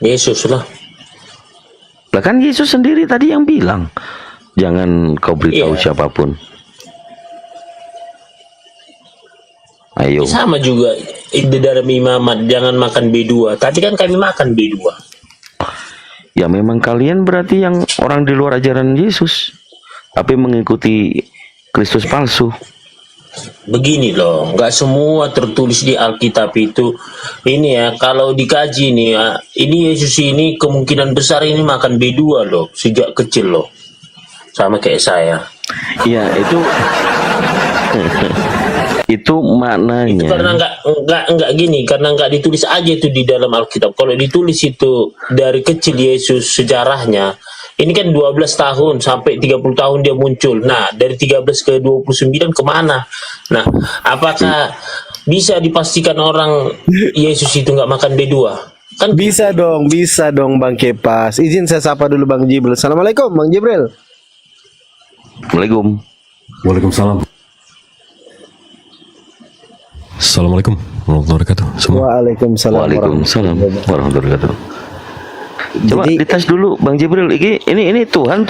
Yesus lah. Lah kan Yesus sendiri tadi yang bilang, jangan kau beritahu siapapun. Ayo. Sama juga di dalam imamat, jangan makan B2. Tapi kan kami makan B2. Ya memang kalian berarti yang orang di luar ajaran Yesus, tapi mengikuti Kristus palsu. Begini loh, nggak semua tertulis di Alkitab itu. Ini ya, kalau dikaji nih ya, ini Yesus ini kemungkinan besar ini makan B2 loh, sejak kecil loh. Sama kayak saya. Iya, itu itu maknanya. Itu karena nggak gini, karena nggak ditulis aja itu di dalam Alkitab. Kalau ditulis itu dari kecil Yesus sejarahnya, ini kan 12 tahun sampai 30 tahun dia muncul. Nah, dari 13 ke 29 kemana? Nah, apakah bisa dipastikan orang Yesus itu nggak makan B2? Kan Bisa dong Bang Kepas. Izin saya sapa dulu Bang Jibril. Assalamualaikum Bang Jibril. Assalamualaikum. Waalaikumsalam. Assalamualaikum warahmatullahi wabarakatuh. Semua. Waalaikumsalam. Waalaikumsalam warahmatullahi wabarakatuh. Coba Jadi- dites dulu Bang Jibril, ini Tuhan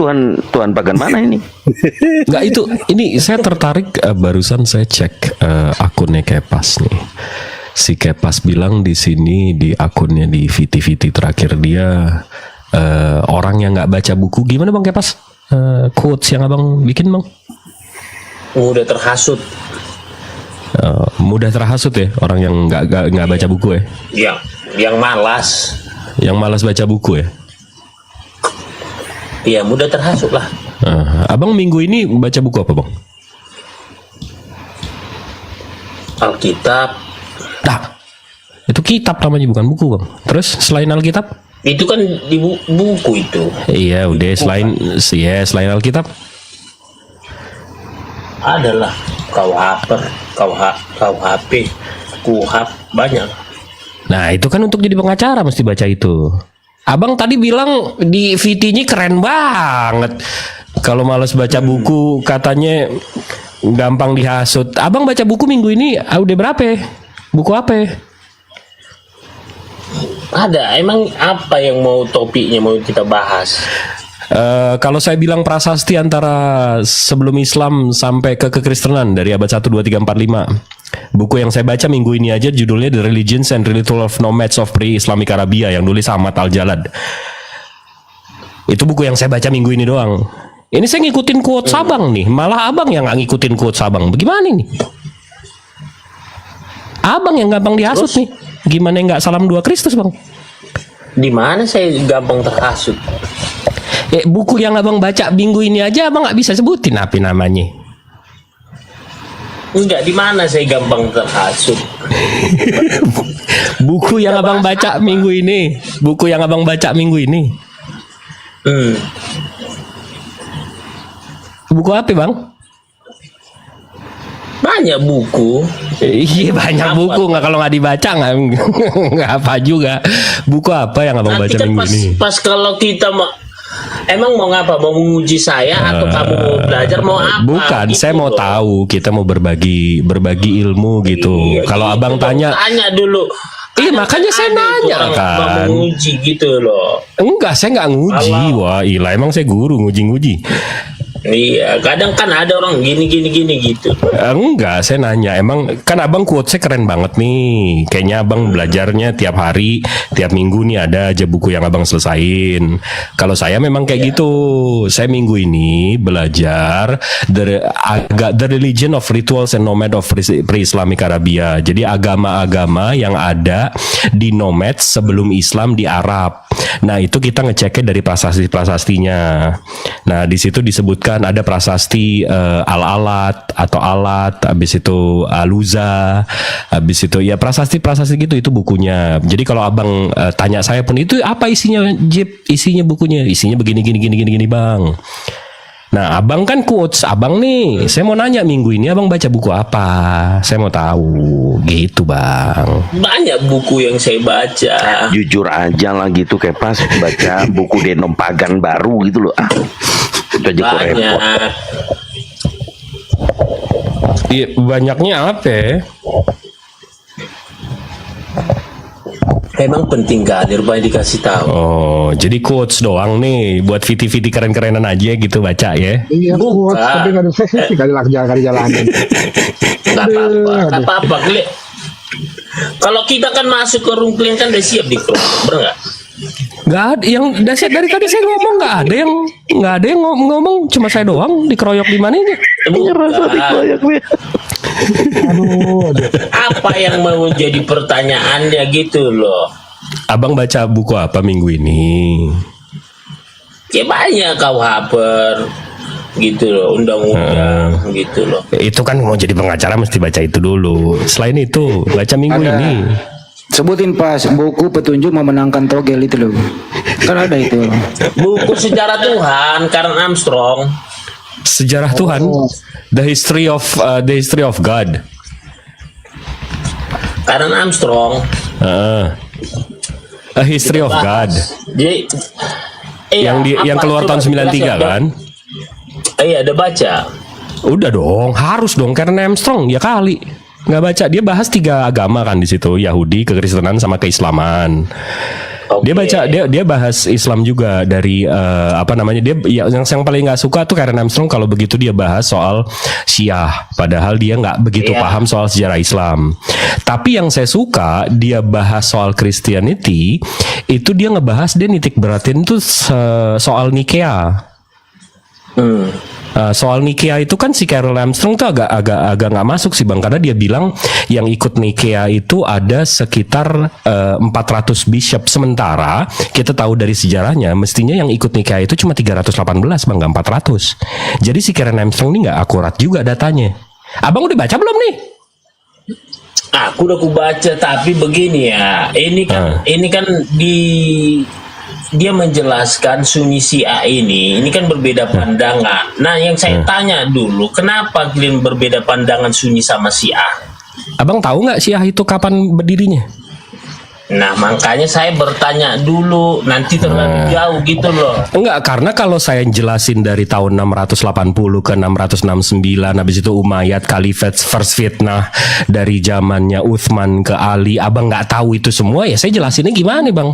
pagan mana ini? Enggak itu, ini saya tertarik barusan saya cek akunnya Kepas nih. Si Kepas bilang di sini di akunnya di VT terakhir dia orang yang nggak baca buku. Gimana Bang Kepas? Quotes yang abang bikin Bang? udah terhasut. Mudah terhasut ya orang yang nggak baca buku ya. Yang malas. Yang malas baca buku ya. Ya mudah terhasut lah. Abang minggu ini baca buku apa Bang? Alkitab. Nah, itu kitab namanya bukan buku Bang. Terus selain Alkitab? Itu kan di buku itu. Iya udah selain Alkitab. Adalah KUHP, KUHP banyak. Nah itu kan untuk jadi pengacara mesti baca itu. Abang tadi bilang di VT-nya keren banget. Kalau malas baca buku katanya gampang dihasut. Abang baca buku minggu ini udah berapa? Buku apa? Ada, emang apa yang mau topiknya mau kita bahas? Kalau saya bilang prasasti antara sebelum Islam sampai ke kekristenan dari abad 1, 2, 3, 4, 5. Buku yang saya baca minggu ini aja judulnya The Religions and Ritual of Nomads of Pre-Islamic Arabia yang nulis Ahmad Al-Jalad. Itu buku yang saya baca minggu ini doang. Ini saya ngikutin quotes abang nih. Malah abang yang nggak ngikutin quotes abang. Bagaimana nih? Abang yang gampang dihasut nih. Gimana nggak salam 2 Kristus Bang? Di mana saya gampang terhasut? Buku yang abang baca minggu ini aja abang nggak bisa sebutin apa namanya. Enggak, di mana saya gampang terhasut? Buku yang abang baca minggu ini. Buku yang abang baca minggu ini. Buku apa Bang? Banyak buku. Iya banyak buku, nggak kalau nggak dibaca nggak apa juga. Buku apa yang abang baca Nanti kan minggu ini? pas kalau kita emang mau ngapa? Mau menguji saya atau kamu mau belajar mau apa? Bukan, Gitu saya mau loh. tahu kita mau berbagi ilmu gitu. Iya, Kalau gitu abang dong. tanya, Tanya dulu. iya makanya saya Ada itu nanya orang kan. mau menguji gitu loh. Enggak, saya nggak nguji. Wah, ilah emang saya guru nguji-nguji. Iya, kadang kan ada orang gini gitu. Enggak, saya nanya. Emang kan abang quotesnya keren banget nih. Kayaknya abang belajarnya tiap hari, tiap minggu nih ada aja buku yang abang selesain. Kalau saya memang kayak gitu. Saya minggu ini belajar The Religion of Rituals and Nomads of Pre-Islamic Arabia. Jadi agama-agama yang ada di nomads sebelum Islam di Arab. Nah itu kita ngeceknya dari prasasti-prasastinya. Nah di situ disebutkan ada prasasti Al-Alat atau Alat, habis itu Aluza, habis itu ya prasasti-prasasti gitu itu bukunya. Jadi kalau abang tanya saya pun itu apa isinya Jip, isinya bukunya, isinya begini gini Bang. Nah abang kan quotes abang nih, saya mau nanya minggu ini abang baca buku apa? Saya mau tahu gitu Bang. Banyak buku yang saya baca. Jujur aja lah gitu Kepas, baca buku Denom Pagan baru gitu loh. Itu aja kok repot. Banyak. Iya banyaknya apa? Emang penting kali rupanya dikasih tahu. Oh, jadi quotes doang nih buat VT-VT keren-kerenan aja gitu baca ya. Iya, Bukan. kuat, tapi nggak ada sesi kali jalanin. Nggak apa-apa, nggak apa-apa. Kalau kita kan masuk ke room clean kan udah siap di crop, bener nggak? Nggak ada yang dari tadi saya ngomong nggak ada yang ngomong cuma saya doang dikeroyok di mana ini. Ngerasa dikeroyok nih. Aduh. Apa yang mau jadi pertanyaannya gitu loh? Abang baca buku apa minggu ini? Ya banyak KUHP gitu loh, undang-undang gitu loh. Itu kan mau jadi pengacara mesti baca itu dulu. Selain itu baca minggu Ada. ini. Sebutin pas buku petunjuk memenangkan togel itu loh. Kan ada itu. Buku Sejarah Tuhan, Karen Armstrong. Sejarah Tuhan, the history of God. Karen Armstrong. A history of God. Jadi, Yang keluar tahun 93 kan? Iya, ada baca. Udah dong, harus dong karena Armstrong ya kali. Nggak baca, dia bahas 3 agama kan di situ, Yahudi, kekristenan sama keislaman. Oke. Dia baca dia bahas Islam juga dari dia yang paling nggak suka tuh Karen Armstrong kalau begitu dia bahas soal Syiah, padahal dia nggak begitu Iya. paham soal sejarah Islam. Tapi yang saya suka dia bahas soal Christianity itu dia nitik beratin tuh soal Nikea. Soal Nikea itu kan si Carol Armstrong tuh agak nggak masuk sih bang, karena dia bilang yang ikut Nikea itu ada sekitar 400 bishop, sementara kita tahu dari sejarahnya mestinya yang ikut Nikea itu cuma 318 bang, nggak 400. Jadi si Karen Armstrong ini nggak akurat juga datanya. Abang udah baca belum nih? Aku udah baca, tapi begini ya, ini kan dia menjelaskan Sunni Syiah ini kan berbeda pandangan. Nah, yang saya tanya dulu, kenapa kalian berbeda pandangan Sunni sama Syiah? Abang tahu nggak Syiah itu kapan berdirinya? Nah, makanya saya bertanya dulu, nanti terlalu jauh gitu loh. Enggak, karena kalau saya jelasin dari tahun 680 ke 669, habis itu Umayyad, Khalifat, First Fitnah, dari zamannya Utsman ke Ali, abang nggak tahu itu semua, ya saya jelasinnya gimana bang?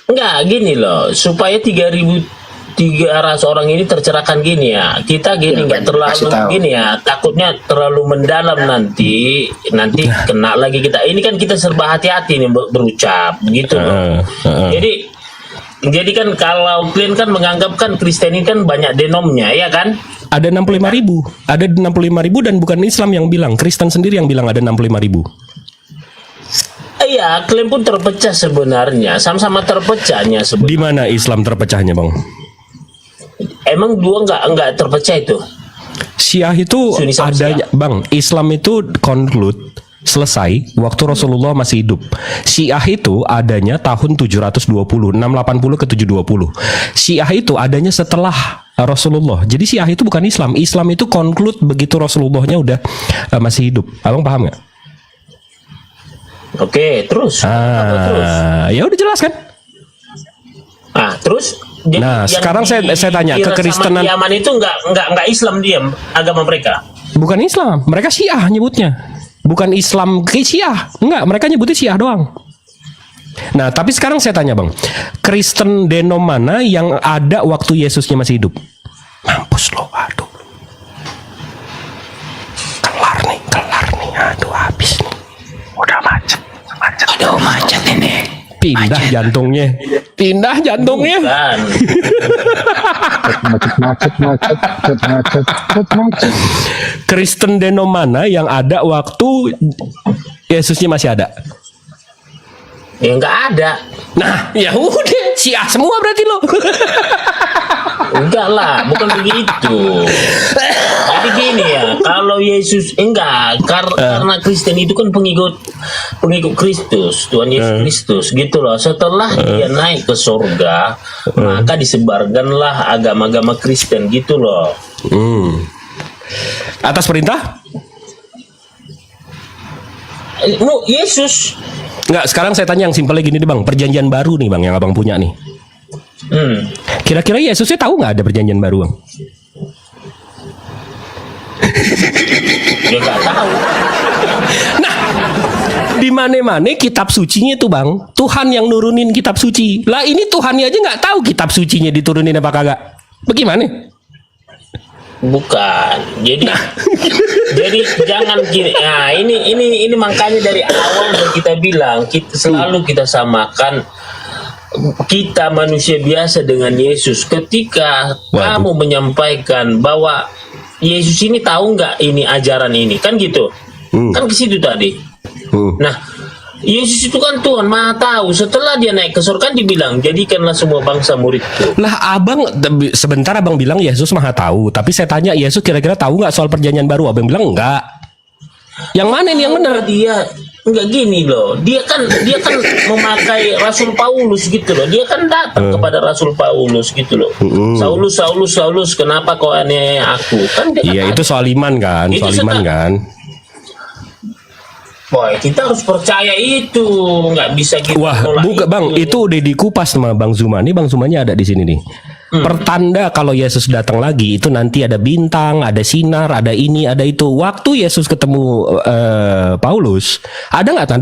Enggak, gini loh, supaya 3.300 orang ini tercerahkan gini ya. Kita gini nggak terlalu kasih tahu. gini ya, takutnya terlalu mendalam nanti kena lagi kita. Ini kan kita serba hati-hati nih berucap gitu loh. Jadi kan kalau kalian kan menganggap kan Kristen ini kan banyak denomnya, ya kan? Ada 65.000, ada 65.000 dan bukan Islam yang bilang, Kristen sendiri yang bilang ada 65.000. Iya, kalian pun terpecah sebenarnya, sama-sama terpecahnya sebenarnya. Di mana Islam terpecahnya bang? Emang dua nggak terpecah itu? Syiah itu Sunni sama adanya bang, Islam itu conclude selesai waktu Rasulullah masih hidup. Syiah itu adanya tahun 720, 680 ke 720. Syiah itu adanya setelah Rasulullah. Jadi Syiah itu bukan Islam. Islam itu conclude begitu Rasulullahnya udah masih hidup. Abang paham nggak? Oke, terus? Apa terus? Ya udah jelas kan? Terus? Jadi Nah, yang sekarang saya tanya, Irak kekristenan- sama Yaman itu nggak Islam dia agama mereka. Bukan Islam, mereka Syiah nyebutnya. Bukan Islam ke Syiah. Enggak, mereka nyebutnya Syiah doang. Nah, tapi sekarang saya tanya bang, Kristen denom mana yang ada waktu Yesusnya masih hidup? Mampus lo, aduh. Kelar nih, aduh habis nih. Udah macet. Aduh macet ini. Pindah jantungnya. Kan? Macet. Kristen denom mana yang ada waktu Yesusnya masih ada? Ya nggak ada. Nah, ya udah, Syiah semua berarti lo. Enggak lah, bukan begitu. Jadi gini ya, kalau Yesus karena Kristen itu kan pengikut Kristus, Tuhan Yesus Kristus gitu loh. Setelah dia naik ke surga, maka disebarkanlah agama-agama Kristen gitu loh. Atas perintah? Yesus. Enggak, sekarang saya tanya yang simpelnya gini deh bang, perjanjian baru nih bang yang abang punya nih. Kira-kira Yesusnya tahu nggak ada perjanjian baru bang? Dia nggak tahu. Nah, Di mana-mana kitab sucinya tuh bang, Tuhan yang nurunin kitab suci. Lah ini Tuhannya aja nggak tahu kitab sucinya diturunin apa kagak. Bagaimana? Bukan. Jadi jangan gini. Nah, ini makanya dari awal yang kita bilang selalu kita samakan kita manusia biasa dengan Yesus. Ketika kamu menyampaikan bahwa Yesus ini tahu nggak ini ajaran ini, kan gitu. Kan ke situ tadi. Nah, Yesus itu kan Tuhan Maha Tahu. Setelah dia naik ke surga kan dibilang, jadikanlah semua bangsa muridku. Lah abang sebentar abang bilang Yesus Maha Tahu, tapi saya tanya Yesus kira-kira tahu nggak soal perjanjian baru? Abang bilang enggak. Yang mana ini yang benar? Dia enggak gini loh. Dia kan memakai Rasul Paulus gitu loh. Dia kan datang kepada Rasul Paulus gitu loh. Saulus, kenapa kau aneh aku? Kan dia Iya itu soal iman kan, Itu soal iman kan. Boy, kita harus percaya itu, nggak bisa gitu. Wah, bukan bang, itu udah dikupas sama Bang Zuma. Nih Bang Zumanya ada di sini nih. Pertanda kalau Yesus datang lagi itu nanti ada bintang, ada sinar, ada ini, ada itu. Waktu Yesus ketemu Paulus, ada nggak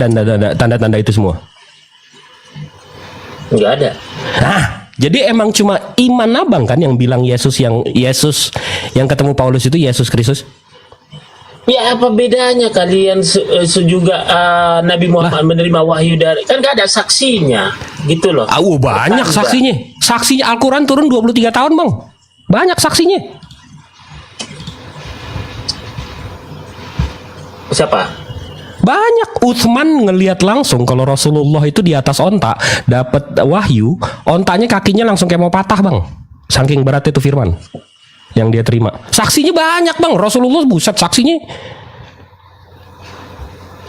tanda-tanda itu semua? Nggak ada. Nah, jadi emang cuma iman abang kan yang bilang Yesus yang ketemu Paulus itu Yesus Kristus. Ya apa bedanya kalian juga Nabi Muhammad menerima wahyu dari, kan nggak ada saksinya gitu loh. Banyak saksinya. Saksinya Al-Quran turun 23 tahun bang. Banyak saksinya. Siapa? Banyak. Utsman ngelihat langsung kalau Rasulullah itu di atas onta dapat wahyu, ontanya kakinya langsung kayak mau patah bang. Saking beratnya itu firman yang dia terima. Saksinya banyak bang. Rasulullah buset saksinya.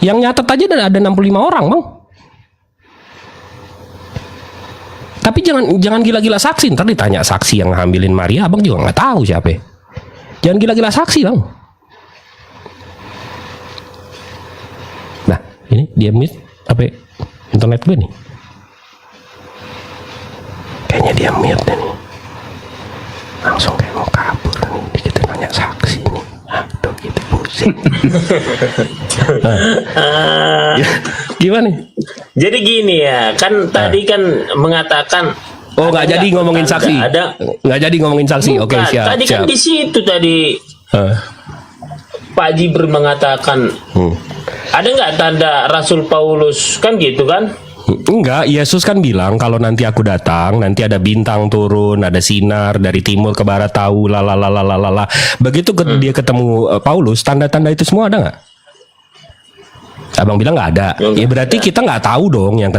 Yang nyatet aja ada 65 orang bang. Tapi jangan gila-gila saksi. Ntar ditanya saksi yang hamilin Maria, abang juga nggak tahu siapa. Jangan gila-gila saksi bang. Nah ini dia mute apa internet gue nih. Kayaknya dia mute nih. Langsung kayak mau kabur nih. Kita nanya saksi nih. Aduh gitu pusing. Gimana? Jadi gini ya, kan tadi kan mengatakan nggak jadi ngomongin saksi. Nggak jadi ngomongin saksi. Oke, siap. Tadi kan di situ tadi Pak Jibril mengatakan ada nggak tanda Rasul Paulus kan gitu kan? Enggak, Yesus kan bilang kalau nanti aku datang, nanti ada bintang turun, ada sinar dari timur ke barat tahu, lalalalalalala. Begitu dia ketemu Paulus, tanda-tanda itu semua ada nggak? Abang bilang nggak ada. Ya berarti kita nggak tahu dong yang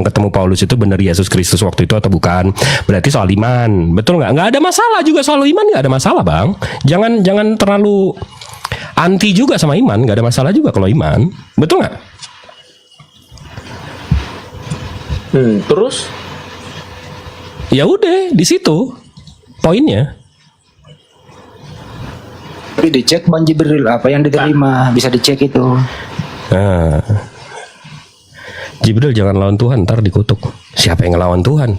ketemu Paulus itu benar Yesus Kristus waktu itu atau bukan. Berarti soal iman, betul nggak? Nggak ada masalah juga soal iman, nggak ada masalah bang. Jangan terlalu anti juga sama iman, nggak ada masalah juga kalau iman, betul nggak? Terus? Ya udah di situ poinnya. Tapi dicek Bang Jibril apa yang diterima, bisa dicek itu. Nah, Jibril jangan lawan Tuhan, ntar dikutuk. Siapa yang ngelawan Tuhan?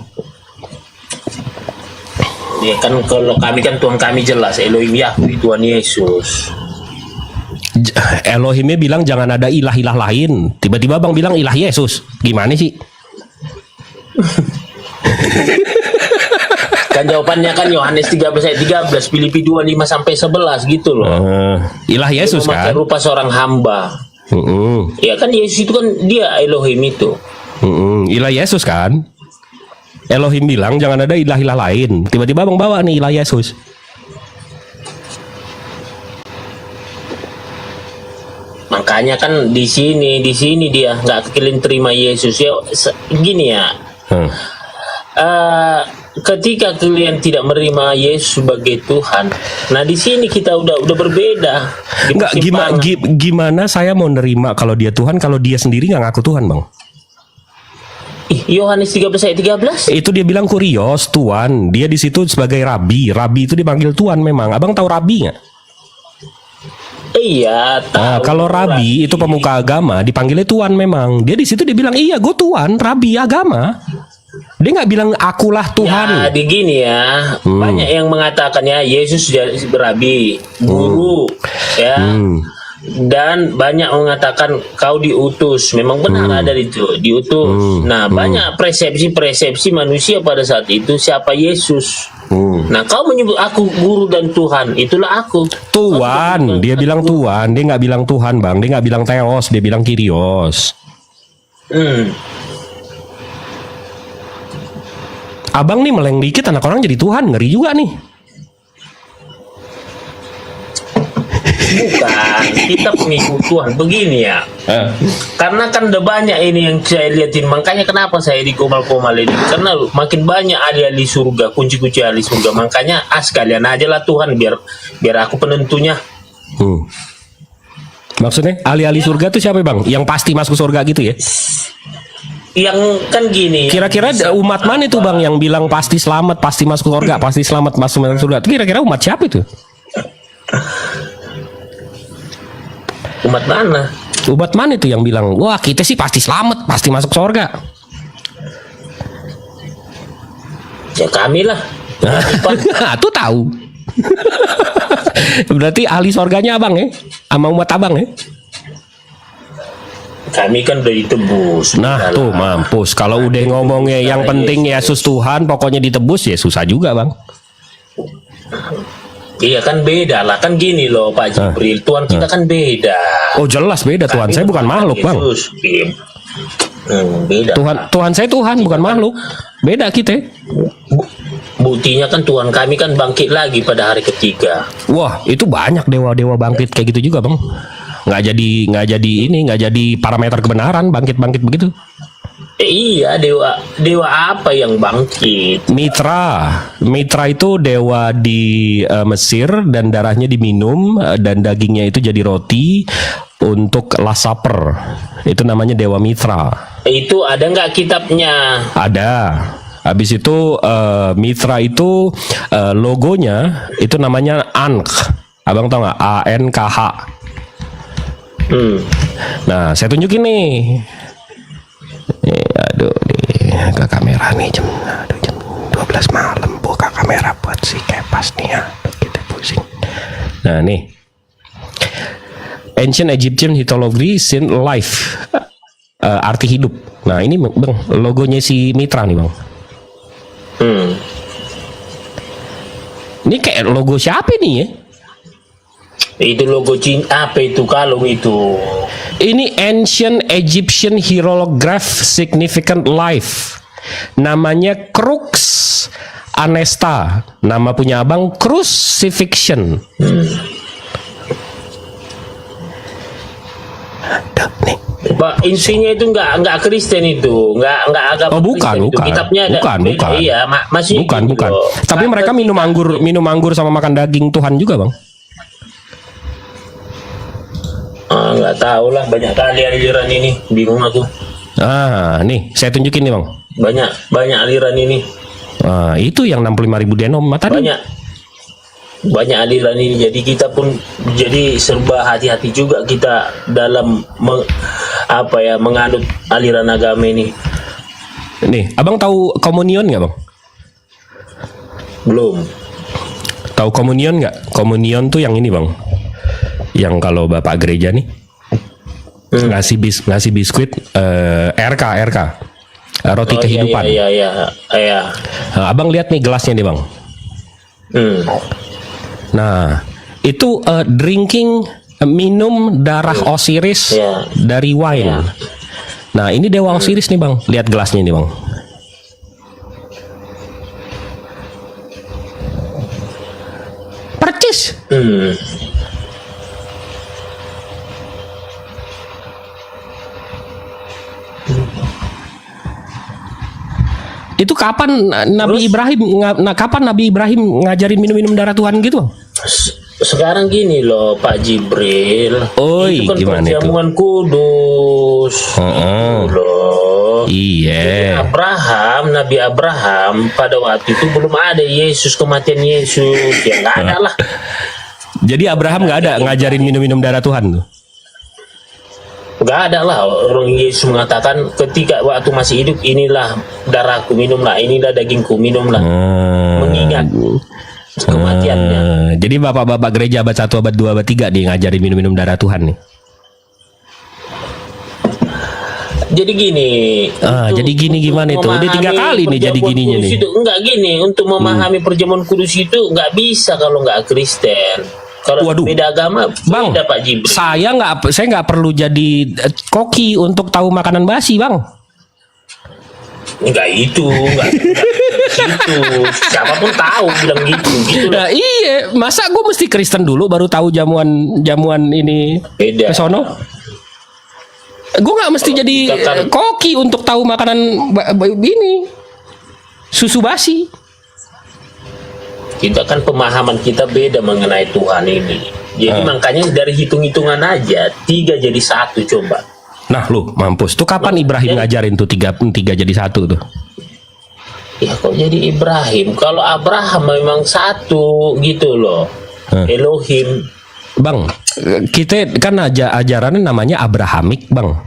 Ya kan kalau kami kan Tuhan kami jelas Elohim Yahweh, Tuhan Yesus. Elohimnya bilang jangan ada ilah-ilah lain. Tiba-tiba Bang bilang ilah Yesus. Gimana sih? Kan jawabannya kan Yohanes 13 ayat 13, Filipi 2:5 sampai 11 gitu loh. Ilah Yesus kan? Rupa seorang hamba. Ya kan Yesus itu kan dia Elohim itu. Ilah Yesus kan? Elohim bilang jangan ada ilah-ilah lain. Tiba-tiba Bang bawa nih ilah Yesus. Makanya kan di sini dia nggak kalian terima Yesus ya gini ya. Ketika kalian tidak menerima Yesus sebagai Tuhan, nah di sini kita udah berbeda. Enggak, gimana saya mau nerima kalau dia Tuhan kalau dia sendiri nggak ngaku Tuhan bang? Yohanes 13 ayat 13 itu dia bilang kurios Tuhan, dia di situ sebagai rabi itu dipanggil Tuhan memang. Abang tahu rabi nggak? Iya, tahu. Nah, kalau rabi itu pemuka agama dipanggilnya Tuhan memang. Dia di situ dia bilang iya gue Tuhan, rabi agama. Dia nggak bilang akulah Tuhan. Ya, begini ya, banyak yang mengatakan ya Yesus rabi, guru, ya. dan banyak mengatakan kau diutus. Memang benar ada itu, diutus. Nah, banyak persepsi manusia pada saat itu siapa Yesus. Nah, kau menyebut aku guru dan Tuhan, itulah aku. Tuhan, dia bilang Tuhan, dia nggak bilang Tuhan bang, dia nggak bilang Theos, dia bilang Kyrios. Abang nih meleng dikit, anak orang jadi Tuhan, ngeri juga nih. Bukan, kita pengikut Tuhan. Begini ya, karena kan udah banyak ini yang saya lihatin. Makanya kenapa saya di komal-komal ini, karena makin banyak ahli-ahli surga, kunci-kunci ahli surga. Makanya sekalian aja lah Tuhan, biar aku penentunya. Maksudnya ahli-ahli surga tuh siapa bang? Yang pasti masuk surga gitu ya? Yang kan gini. Kira-kira umat mana itu bang yang bilang pasti selamat, pasti masuk surga, pasti selamat masuk surga? Kira-kira umat siapa itu? Umat mana? Umat mana itu yang bilang, wah kita sih pasti selamat, pasti masuk surga? Ya kami lah. Tuh tahu. Berarti ahli surganya abang ya, sama umat abang ya? Kami kan udah ditebus. Nah tuh mampus. Kalau udah ngomongnya yang penting Yesus Tuhan, pokoknya ditebus ya susah juga bang. Iya kan beda lah, kan gini loh Pak Jibril, Tuhan kita kan beda. Oh jelas beda Tuhan, saya bukan makhluk bang. Beda. Tuhan saya Tuhan bukan makhluk, beda kita. Buktinya kan Tuhan kami kan bangkit lagi pada hari ketiga. Wah itu banyak dewa-dewa bangkit kayak gitu juga bang. Nggak jadi parameter kebenaran bangkit begitu. Iya, dewa apa yang bangkit? Mitra itu dewa di Mesir dan darahnya diminum dan dagingnya itu jadi roti untuk last supper. Itu namanya dewa Mitra. Itu ada nggak kitabnya? Ada. Habis itu Mitra itu logonya itu namanya Ankh. Abang tahu nggak? ANKH. Nah, saya tunjukin nih. Aduh nih ke kamera nih jam 12 malam buka kamera buat si Kepas nih ya. Kita pusing. Nah nih Ancient Egyptian Mythology Sin Life, arti hidup. Nah ini bang logonya si Mitra nih bang. Ini kayak logo siapa nih ya? Itu logo apa itu kalung itu? Ini Ancient Egyptian Hieroglyph Significant Life. Namanya Crux Anesta. Nama punya abang Crucifixion. Nih. Pak, intinya itu nggak Kristen itu, nggak agama. Oh bukan. Kitabnya ada. Bukan. Iya, masih. Bukan. Tapi mereka minum anggur sama makan daging Tuhan juga bang. Nggak tahu lah, banyak kali aliran ini, bingung aku. Nih saya tunjukin nih bang. Banyak aliran ini. Itu yang 65.000 denom tadi. Banyak aliran ini, jadi kita pun jadi serba hati-hati juga kita dalam menganut aliran agama ini. Nih, abang tahu komunion nggak bang? Belum. Tahu komunion nggak? Komunion tuh yang ini bang. Yang kalau bapak gereja nih ngasih biskuit RK roti kehidupan. Iya. Nah, abang lihat nih gelasnya nih bang. Nah itu drinking minum darah Osiris dari wine. Nah ini dewa Osiris nih bang. Lihat gelasnya nih bang. Percis. Itu kapan Nabi Ibrahim ngajarin minum darah Tuhan gitu? Sekarang gini loh Pak Jibril. Oi, itu kan gimana itu? perjamuan kudus. Loh. Iya. Nabi Abraham pada waktu itu belum ada Yesus, kematian Yesus. Ya nggak ada lah. Jadi Abraham nggak ada ngajarin minum darah Tuhan tuh? Gak ada lah, orang Yesus mengatakan ketika waktu masih hidup, inilah darahku minumlah, inilah dagingku minumlah. Mengingat. kematiannya. Jadi bapak-bapak gereja abad 1, abad 2, abad 3 nih ngajarin minum-minum darah Tuhan nih. Jadi gini. Jadi gini gimana itu? Udah 3 kali nih jadi perjamuan gininya kudus nih. Itu, enggak gini, untuk memahami perjamuan kudus itu enggak bisa kalau enggak Kristen. Kalau Waduh. beda agama, Bang, beda Pak Jibril. saya nggak perlu jadi koki untuk tahu makanan basi, Bang. Enggak itu. Siapapun tahu bilang gitu. Nah, iya, masa gue mesti Kristen dulu baru tahu jamuan ini Beda. ke sono? Gue nggak mesti jadi kita kan- koki untuk tahu makanan ini susu basi. Kita kan pemahaman kita beda mengenai Tuhan ini. Jadi makanya dari hitung-hitungan aja 3 jadi 1 coba. Nah, lu mampus. Tuh kapan Ibrahim ngajarin tuh tiga jadi 1 tuh? Ya kok jadi Ibrahim? Kalau Abraham memang 1 gitu loh. Elohim. Bang, kita kan ajarannya namanya Abrahamik, Bang.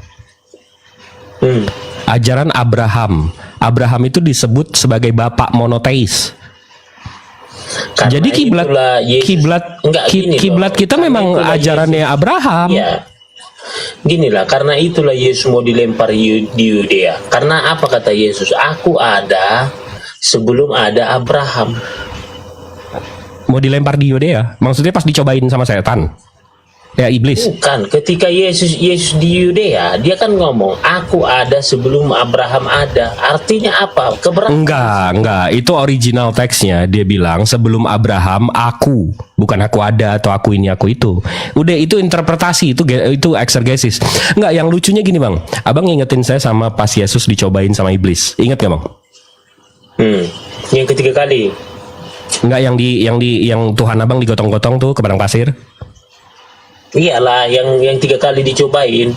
Ajaran Abraham. Abraham itu disebut sebagai bapak monoteis. Karena Jadi kiblat itulah Yesus- Enggak, gini loh. kiblat kita Karena memang itulah ajarannya Yesus. Abraham. Ya. Ginilah, karena itulah Yesus mau dilempar di Yudea. Karena apa kata Yesus? Aku ada sebelum ada Abraham. Mau dilempar di Yudea. Maksudnya pas dicobain sama setan. Ya iblis. Bukan, ketika Yesus di Yudea, dia kan ngomong, aku ada sebelum Abraham ada. Artinya apa? Keberatan. Enggak. Itu original teksnya. Dia bilang sebelum Abraham aku, bukan aku ada atau aku ini aku itu. Udah itu interpretasi, itu exegesis. Enggak, yang lucunya gini, Bang. Abang ingetin saya sama pas Yesus dicobain sama iblis. Ingat gak, Bang? Yang ketiga kali. Enggak, yang Tuhan Abang digotong-gotong tuh ke padang pasir. Iyalah, yang 3 kali dicobain.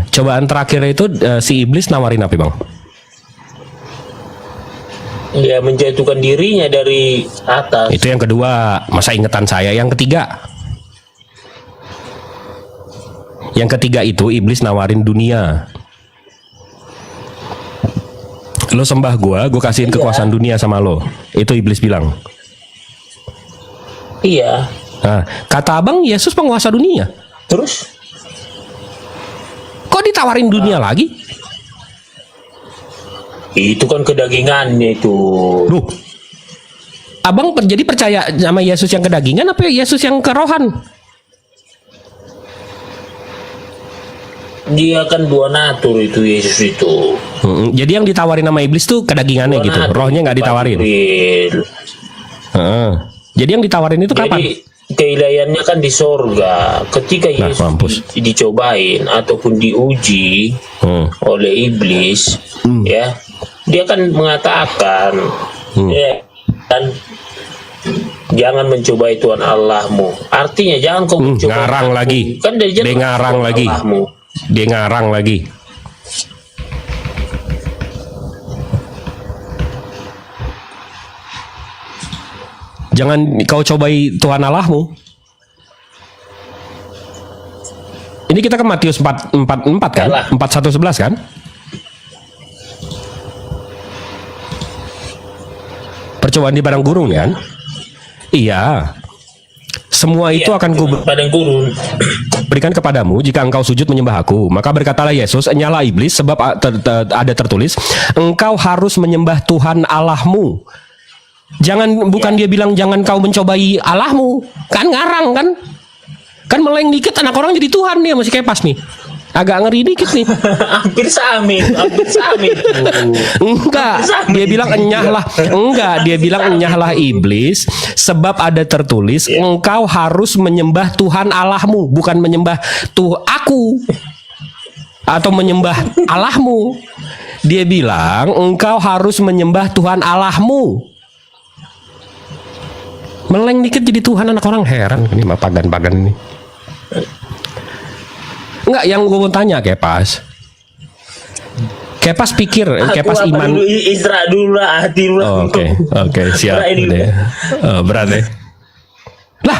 Cobaan terakhir itu si iblis nawarin apa, Bang? Ya menjatuhkan dirinya dari atas. Itu yang kedua. Masa ingetan saya yang ketiga? Yang ketiga itu iblis nawarin dunia. Lo sembah gua kasihin kekuasaan dunia sama lo. Itu iblis bilang. Iya. Nah, kata Abang Yesus penguasa dunia. Terus? Kok ditawarin dunia lagi? Itu kan kedagingannya itu. Duh. Abang jadi percaya sama Yesus yang kedagingan apa Yesus yang kerohan? Dia kan dua natur itu Yesus itu. Jadi yang ditawarin sama iblis tuh kedagingannya Dua gitu. natur, Rohnya nggak ditawarin. Pak Jibril. Jadi yang ditawarin itu kapan? Jadi keilahiannya kan di sorga. Ketika Nah, Yesus mampus. dicobain ataupun diuji oleh iblis, ya, dia kan mengatakan, ya, kan, jangan mencobai Tuhan Allahmu. Artinya jangan kau mencobai. Ngarang aku. lagi. Kan dari Dia ngarang Tuhan lagi. Allahmu. Dia ngarang lagi. Jangan kau cobai Tuhan Allahmu. Ini kita ke Matius 4 kan? Yalah. 4:1-11 kan? Percobaan di padang gurun kan? Iya. Semua itu Iya, akan padang gurun. berikan kepadamu jika engkau sujud menyembah aku. Maka berkatalah Yesus, enyalah iblis, sebab ada tertulis, engkau harus menyembah Tuhan Allahmu. Bukan dia bilang jangan kau mencobai Allahmu. Kan ngarang kan? Kan meleng dikit anak orang jadi Tuhan nih, masih kayak pas nih. Agak ngeri dikit nih. hampir sami. Enggak, dia bilang enyahlah. Enggak, dia bilang enyahlah iblis, sebab ada tertulis engkau harus menyembah Tuhan Allahmu, bukan menyembah aku atau menyembah Allahmu. Dia bilang engkau harus menyembah Tuhan Allahmu. Meleng dikit jadi Tuhan anak orang, heran ini mah pagan-pagan ini. Enggak, yang gue mau tanya Kepas pikir, Kepas Aku apa iman. dulu, Isra dulu lah, hati dulu. Oh, Oke, siap. Berat ini. Udah. Oh, berat ya. Lah.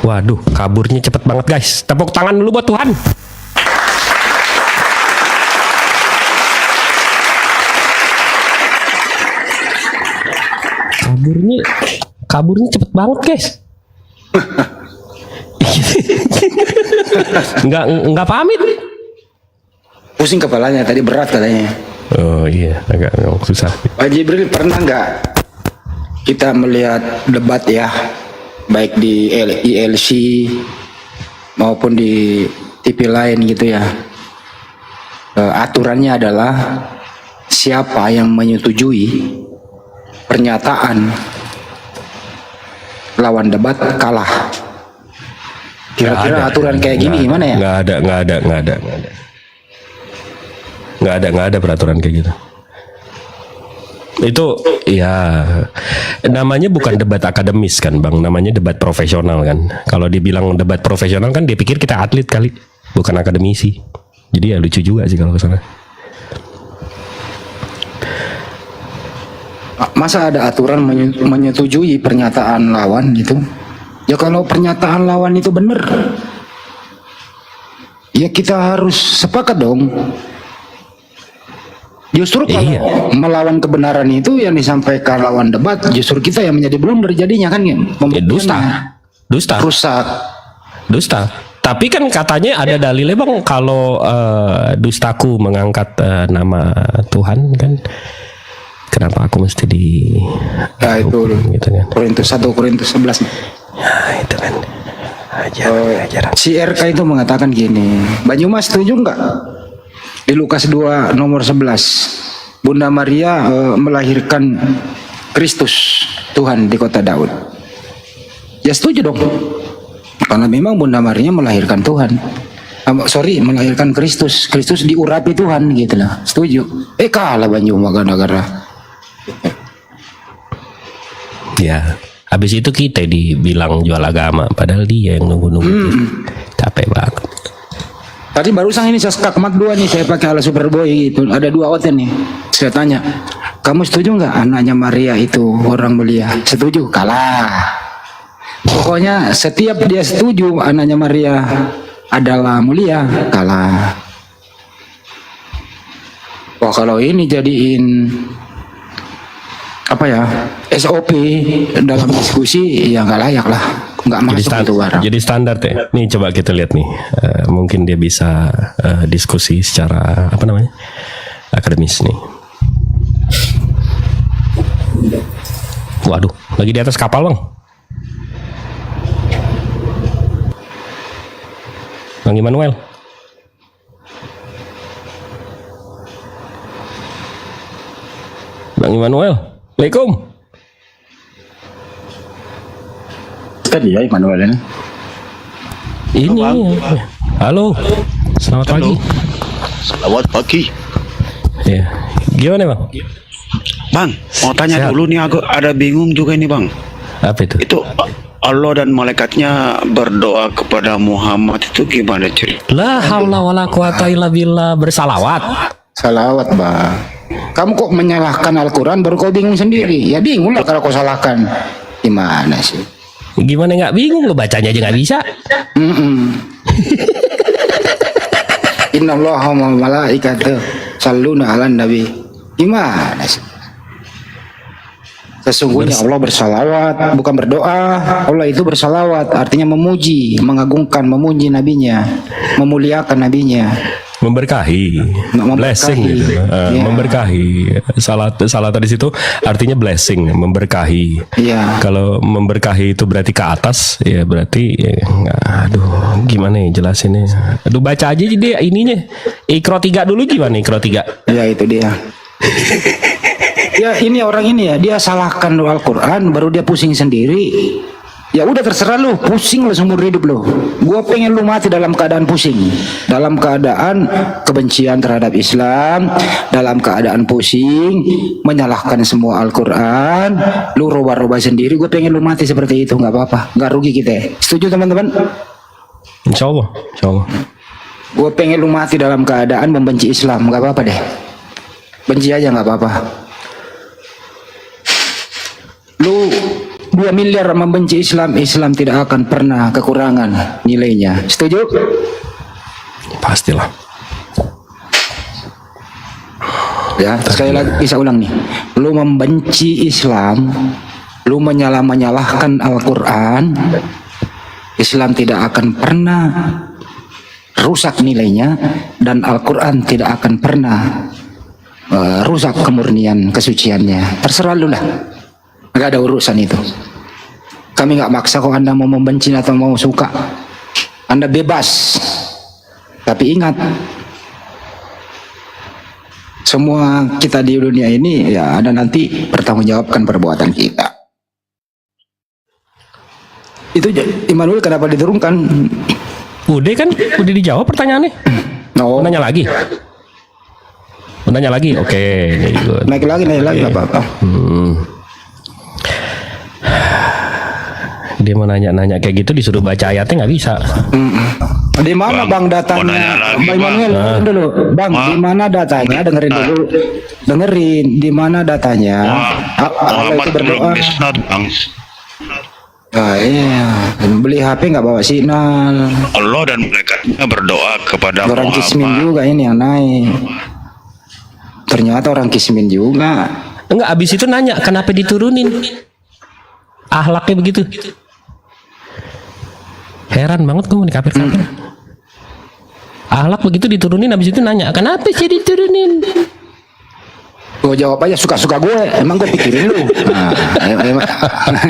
Waduh, kaburnya cepet banget guys. Tepuk tangan dulu buat Tuhan. kaburnya cepet banget guys. nggak pamit. Pusing kepalanya tadi, berat katanya. Oh iya, agak susah. Pak Jibril, pernah nggak kita melihat debat ya, baik di ILC maupun di TV lain gitu ya, aturannya adalah siapa yang menyetujui pernyataan lawan debat kalah. Kira-kira aturan kayak gini gimana ya? Nggak ada peraturan kayak gitu. Itu ya namanya bukan debat akademis kan Bang, namanya debat profesional kan. Kalau dibilang debat profesional kan dia pikir kita atlet kali, bukan akademisi. Jadi ya lucu juga sih kalau kesana. Masa ada aturan menyetujui pernyataan lawan gitu? Ya kalau pernyataan lawan itu benar, ya kita harus sepakat dong. Justru kalau melawan kebenaran itu yang disampaikan lawan debat, justru kita yang menjadi blunder jadinya kan ya. Dusta. Rusak. Dusta. Tapi kan katanya ada dalilnya Bang, kalau dustaku mengangkat nama Tuhan kan, kenapa aku mesti di Ya itu gitu kan. Korintus 1 Korintus 11. Ya itu kan. Ajaran. Si RK itu mengatakan gini, Banyumas setuju nggak? Di Lukas 2 nomor 11, Bunda Maria melahirkan Kristus Tuhan di kota Daud. Ya setuju dong, karena memang Bunda Maria melahirkan Tuhan. Melahirkan Kristus. Kristus diurapi Tuhan gitu lah. Setuju. Kalah Banyumas gara-gara. Ya, habis itu kita dibilang jual agama, padahal dia yang nunggu-nunggu. Capek banget. Tadi barusan ini saya skakmat 2 nih, saya pakai ala Superboy gitu. Ada 2 hotel nih. Saya tanya, kamu setuju nggak anaknya Maria itu orang mulia? Setuju, kalah. Pokoknya setiap dia setuju anaknya Maria adalah mulia, kalah. Wah kalau ini jadiin apa ya, SOP dalam diskusi ya nggak layak lah, nggak masuk itu barang. Jadi standar ya. Nih coba kita lihat nih, mungkin dia bisa diskusi secara apa namanya, akademis nih. Waduh, lagi di atas kapal Bang. Bang Immanuel. Bang Immanuel. Assalamualaikum. Tadi ya Immanuel ini. Ini. Halo. Selamat pagi. Selamat pagi. Ya. Gimana Bang? Bang, mau tanya Sehat. dulu nih, aku ada bingung juga ini Bang. Apa itu? Itu Allah dan malaikatnya berdoa kepada Muhammad itu gimana cerita? La haula wala quwata illa billah, bersalawat. Salawat bang. Kamu kok menyalahkan Al-Quran baru kau bingung sendiri? Ya bingung lah kalau kau salahkan. Gimana sih? Gimana nggak bingung, lo bacanya aja nggak bisa. Innallaha wa malaikatahu shalluna 'alan nabi. Gimana sih? Sesungguhnya Allah bersalawat, bukan berdoa. Allah itu bersalawat, artinya memuji, mengagungkan, memuji nabinya, memuliakan nabinya, Memberkahi, blessing gitu. Iya. Memberkahi. Salat di situ artinya blessing, memberkahi. Iya. Kalau memberkahi itu berarti ke atas, ya berarti ya, aduh gimana ya jelasinnya. Aduh baca aja jadi ininya. Iqra 3 dulu gimana Iqra 3? Ya itu dia. Ya ini orang ini ya, dia salahkan Al-Quran baru dia pusing sendiri. Ya udah terserah lu, pusing lu seumur hidup lu. Gua pengen lu mati dalam keadaan pusing, dalam keadaan kebencian terhadap Islam, dalam keadaan pusing, menyalahkan semua Al-Quran, lu roba-roba sendiri. Gue pengen lu mati seperti itu, nggak apa-apa, nggak rugi kita. Setuju teman-teman? Insya Allah. Gue pengen lu mati dalam keadaan membenci Islam, nggak apa-apa deh. Benci aja nggak apa-apa. Lu 2 miliar membenci Islam, Islam tidak akan pernah kekurangan nilainya. Setuju? Pastilah. Ya, sekali lagi saya ulang nih. Lu membenci Islam, lu menyalahkan Al-Quran, Islam tidak akan pernah rusak nilainya, dan Al-Quran tidak akan pernah rusak kemurnian kesuciannya. Terserah lu lah, nggak ada urusan itu. Kami nggak maksa kok Anda mau membenci atau mau suka. Anda bebas. Tapi ingat, semua kita di dunia ini ya ada nanti pertanggungjawabkan perbuatan kita. Itu Immanuel kenapa diturunkan? Udah kan, udah dijawab pertanyaannya. No. Mau nanya lagi? Mau nanya lagi? Oke, good. Naik lagi nggak apa-apa. Dia mau nanya-nanya kayak gitu disuruh baca ayatnya nggak bisa. Di mana Bang datanya? mau nanya lagi, Bang Immanuel, dengerin dulu. Bang, di mana datanya? Dengerin dulu. Dengerin, di mana datanya? Allah itu berdoa. Bang. Ah, iya, beli HP nggak bawa signal. Allah dan malaikatnya berdoa kepada Orang Kismin Muhammad. juga ini yang naik. Ternyata orang Kismin juga. Enggak, abis itu nanya kenapa diturunin. Ahlaknya begitu. Heran banget kamu nih kafir-kafir. Ahlak begitu diturunin, abis itu nanya kenapa sih diturunin. Gue jawab aja suka-suka gue. Emang gue pikirin lu. Nah,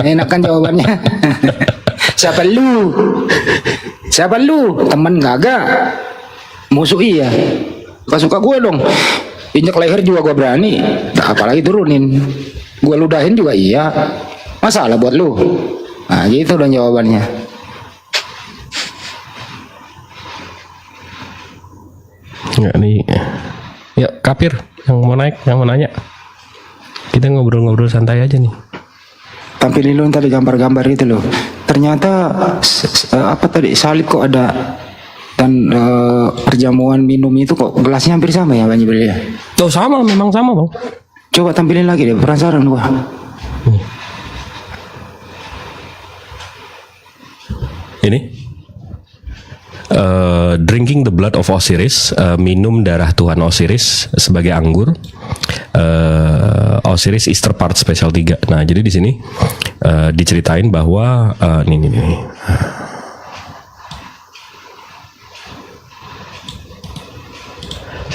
enak kan jawabannya. Siapa lu? Siapa lu? Temen kagak? Musuh iya. Suka-suka gue dong. Injek leher juga gue berani. Nah, apalagi turunin. Gue ludahin juga iya. Masalah buat lu. Nah gitu dong jawabannya. Enggak nih. Ya kafir yang mau naik, yang mau nanya. Kita ngobrol-ngobrol santai aja nih. Tampilin lu tadi gambar-gambar itu loh. Ternyata apa tadi salib kok ada, dan perjamuan minum itu kok gelasnya hampir sama ya Bang Jibril ya. Oh sama, memang sama bang. Coba tampilin lagi deh, penasaran gua. Ini drinking the blood of Osiris, minum darah Tuhan Osiris sebagai anggur. Osiris Easter Part Special 3. Nah, jadi di sini diceritain bahwa nih.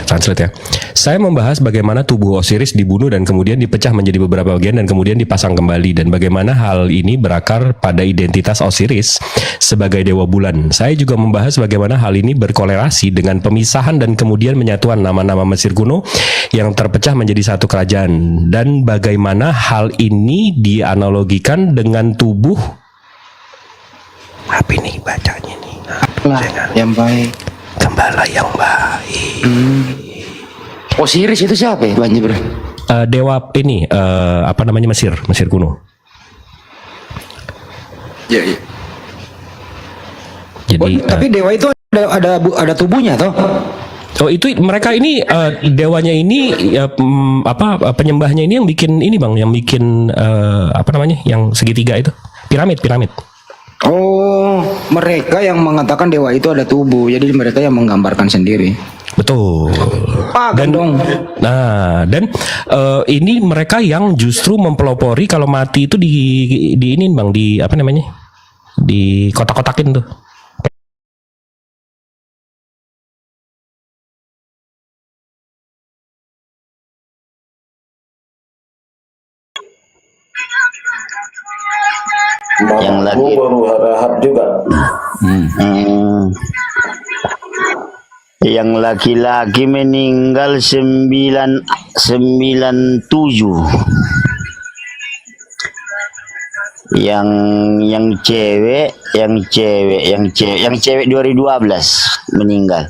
Translate ya. Saya membahas bagaimana tubuh Osiris dibunuh dan kemudian dipecah menjadi beberapa bagian dan kemudian dipasang kembali, dan bagaimana hal ini berakar pada identitas Osiris sebagai dewa bulan. Saya juga membahas bagaimana hal ini berkorelasi dengan pemisahan dan kemudian menyatuan nama-nama Mesir kuno yang terpecah menjadi satu kerajaan, dan bagaimana hal ini dianalogikan dengan tubuh apa ini bacanya nih? Lah, yang baik. Gembala yang baik. Osiris itu siapa ya Bang Jibril? Dewa ini apa namanya Mesir kuno. Iya. Jadi Tapi dewa itu ada tubuhnya toh? oh itu mereka ini dewanya ini penyembahnya ini yang bikin ini bang, yang bikin apa namanya yang segitiga itu piramid. Oh, mereka yang mengatakan dewa itu ada tubuh, jadi mereka yang menggambarkan sendiri. Betul. Dong. Nah, dan ini mereka yang justru mempelopori kalau mati itu di ini bang, di apa namanya, di kotak-kotakin tuh. Yang lagi baru harap juga. Yang laki-laki meninggal 97. Yang cewek 2012 meninggal.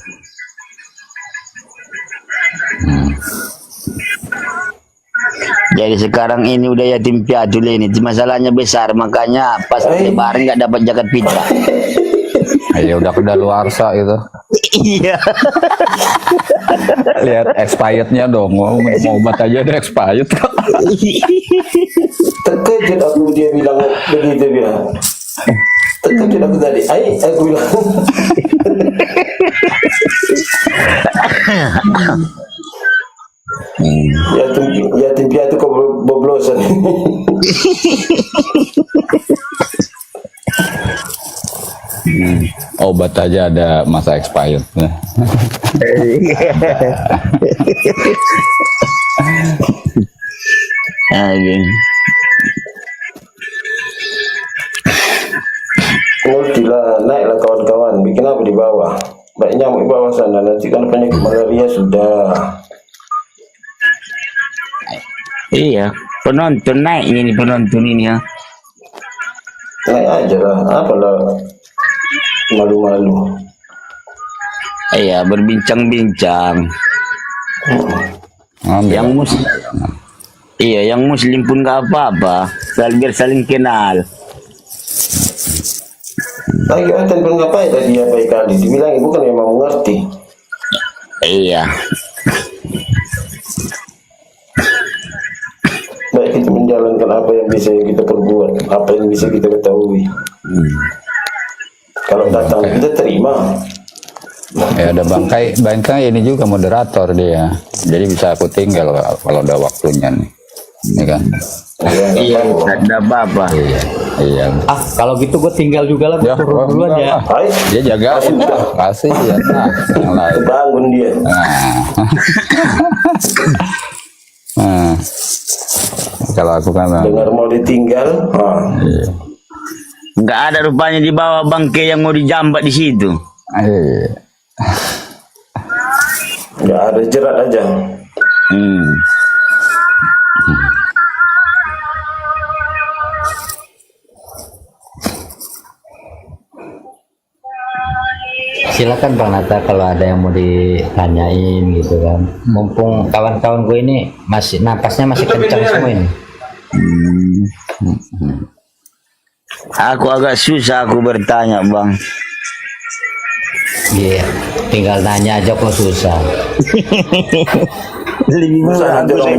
Jadi sekarang ini udah yatim piatu ini, masalahnya besar, makanya pas lebaran nggak dapat jaket fitrah. Ya udah kedaluarsa itu. Iya. Lihat expirednya dong, mau obat aja ada expired. Terkejut aku dia bilang begitu dia. Terkejut aku tadi. Aku bilang. Yatim piatu keboblosan. Obat aja ada masa expired. Anjing. Multilah, naiklah kawan-kawan. Bikin apa di bawah? Baik nyamuk di bawah sana. Nanti kan penyakit malaria sudah. Iya, penonton naik ini penonton ini ya. Naik aja lah. Apalah malu-malu. Iya, berbincang-bincang. Yang muslim, iya, yang muslim pun gak apa-apa. Biar saling kenal. Lagi Aten pun ngapain tadi ya baik kali. Dibilang ibu kan memang mengerti. Iya. Baik kita menjalankan apa yang bisa kita perbuat, apa yang bisa kita ketahui. Kalau datang kita terima. Ya ada bangkai ini juga moderator dia. Jadi bisa aku tinggal kalau ada waktunya nih. Ini kan. Iya, ada apa-apa. Iya. Kalau gitu gue tinggal juga lah, Ya, turun duluan ya. Hai, Dia jaga kasih ya. Nah, yang lain. bangun dia. Nah. Kalau aku kan Dengar mau ditinggal, iya. Nggak ada rupanya di bawah bangke yang mau dijambat di situ. Iya. nggak ada jerat aja. Silakan Bang Nata kalau ada yang mau ditanyain gitu kan. Mumpung kawan-kawan gue ini masih napasnya masih kencang semua ini. Aku agak susah aku bertanya, Bang. Iya, tinggal nanya aja kok susah. Lebih mudah.